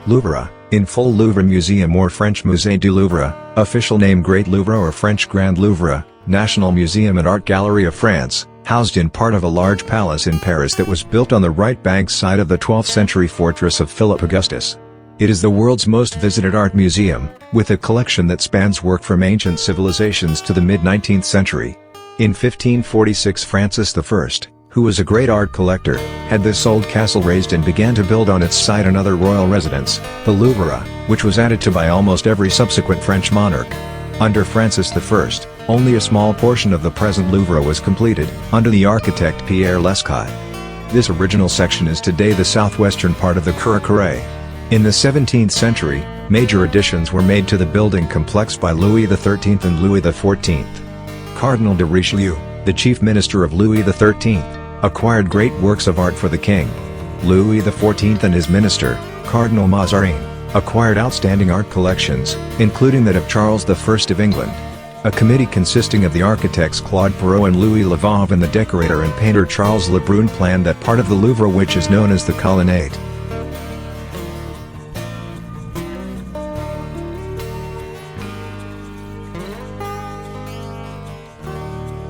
Louvre, in full Louvre Museum or French Musée du Louvre, official name Great Louvre or French Grand Louvre, National Museum and Art Gallery of France, housed in part of a large palace in Paris that was built on the right bank side of the 12th century fortress of Philip Augustus. It is the world's most visited art museum, with a collection that spans work from ancient civilizations to the mid-19th century. In 1546 Francis I, who was a great art collector, had this old castle razed and began to build on its site another royal residence, the Louvre, which was added to by almost every subsequent French monarch. Under Francis I, only a small portion of the present Louvre was completed, under the architect Pierre Lescot. This original section is today the southwestern part of the Cour Carrée. In the 17th century, major additions were made to the building complex by Louis XIII and Louis XIV. Cardinal de Richelieu, the chief minister of Louis XIII, acquired great works of art for the king. Louis XIV and his minister, Cardinal Mazarin, acquired outstanding art collections, including that of Charles I of England. A committee consisting of the architects Claude Perrault and Louis Levauve and the decorator and painter Charles Lebrun planned that part of the Louvre which is known as the Colonnade.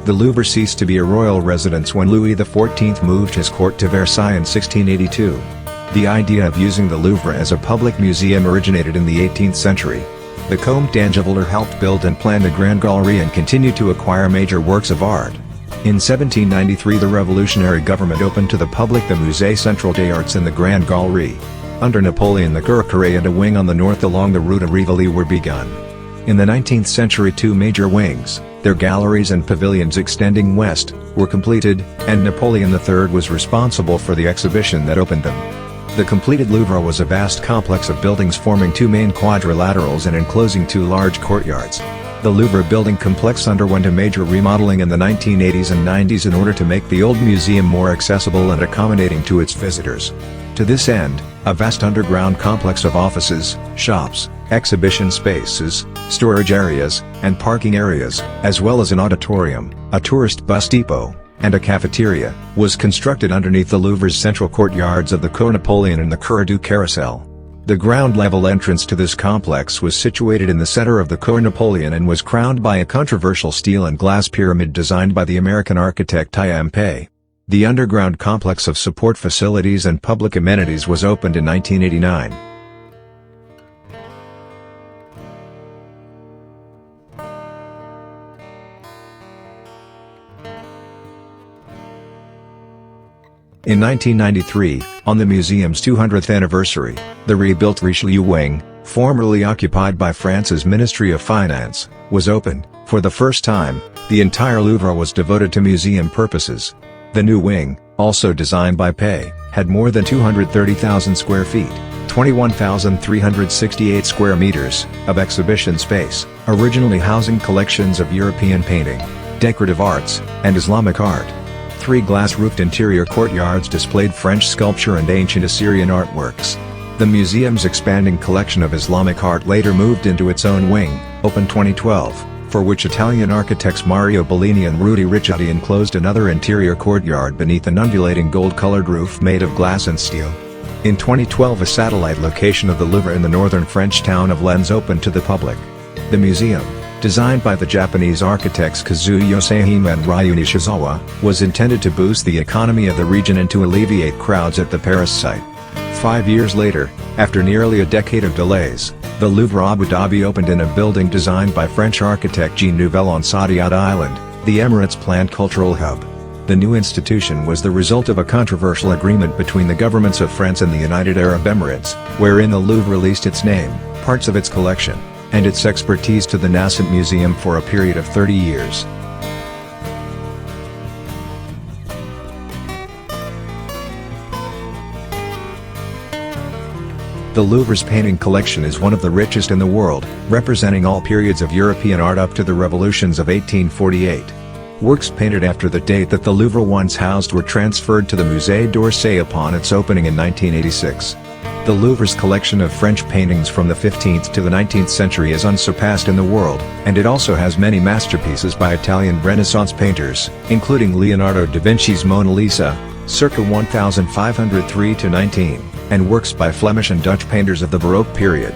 The Louvre ceased to be a royal residence when Louis XIV moved his court to Versailles in 1682. The idea of using the Louvre as a public museum originated in the 18th century. The Comte d'Angeviller helped build and plan the Grand Gallery and continued to acquire major works of art. In 1793 the revolutionary government opened to the public the Musée Central des Arts in the Grand Gallery. Under Napoleon the Cour Carrée and a wing on the north along the Rue de Rivoli were begun. In the 19th century two major wings, their galleries and pavilions extending west, were completed, and Napoleon III was responsible for the exhibition that opened them. The completed Louvre was a vast complex of buildings forming two main quadrilaterals and enclosing two large courtyards. The Louvre building complex underwent a major remodeling in the 1980s and 90s in order to make the old museum more accessible and accommodating to its visitors. To this end, a vast underground complex of offices, shops, exhibition spaces, storage areas, and parking areas, as well as an auditorium, a tourist bus depot, and a cafeteria, was constructed underneath the Louvre's central courtyards of the Cour Napoleon and the Cour du Carrousel. The ground-level entrance to this complex was situated in the center of the Cour Napoleon and was crowned by a controversial steel and glass pyramid designed by the American architect I.M. The underground complex of support facilities and public amenities was opened in 1989. In 1993, on the museum's 200th anniversary, the rebuilt Richelieu wing, formerly occupied by France's Ministry of Finance, was opened. For the first time, the entire Louvre was devoted to museum purposes. The new wing, also designed by Pei, had more than 230,000 square feet, 21,368 square meters, of exhibition space, originally housing collections of European painting, decorative arts, and Islamic art. Three glass-roofed interior courtyards displayed French sculpture and ancient Assyrian artworks. The museum's expanding collection of Islamic art later moved into its own wing, opened 2012, for which Italian architects Mario Bellini and Rudy Ricciotti enclosed another interior courtyard beneath an undulating gold-colored roof made of glass and steel. In 2012 a satellite location of the Louvre in the northern French town of Lens opened to the public. The museum, designed by the Japanese architects Kazuo Yoshihime and Ryu Nishizawa, was intended to boost the economy of the region and to alleviate crowds at the Paris site. 5 years later, after nearly a decade of delays, the Louvre Abu Dhabi opened in a building designed by French architect Jean Nouvel on Saadiyat Island, the Emirates' planned cultural hub. The new institution was the result of a controversial agreement between the governments of France and the United Arab Emirates, wherein the Louvre released its name, parts of its collection, and its expertise to the nascent museum for a period of 30 years. The Louvre's painting collection is one of the richest in the world, representing all periods of European art up to the revolutions of 1848. Works painted after the date that the Louvre once housed were transferred to the Musée d'Orsay upon its opening in 1986. The Louvre's collection of French paintings from the 15th to the 19th century is unsurpassed in the world, and it also has many masterpieces by Italian Renaissance painters, including Leonardo da Vinci's Mona Lisa, circa 1503-19. and works by Flemish and Dutch painters of the Baroque period.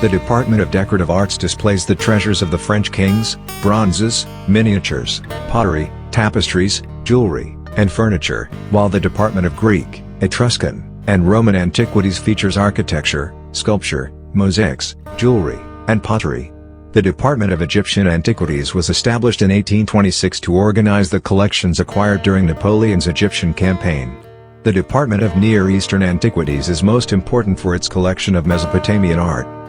The Department of Decorative Arts displays the treasures of the French kings, bronzes, miniatures, pottery, tapestries, jewelry, and furniture, while the Department of Greek, Etruscan, and Roman antiquities features architecture, sculpture, mosaics, jewelry, and pottery. The Department of Egyptian Antiquities was established in 1826 to organize the collections acquired during Napoleon's Egyptian campaign. The Department of Near Eastern Antiquities is most important for its collection of Mesopotamian art.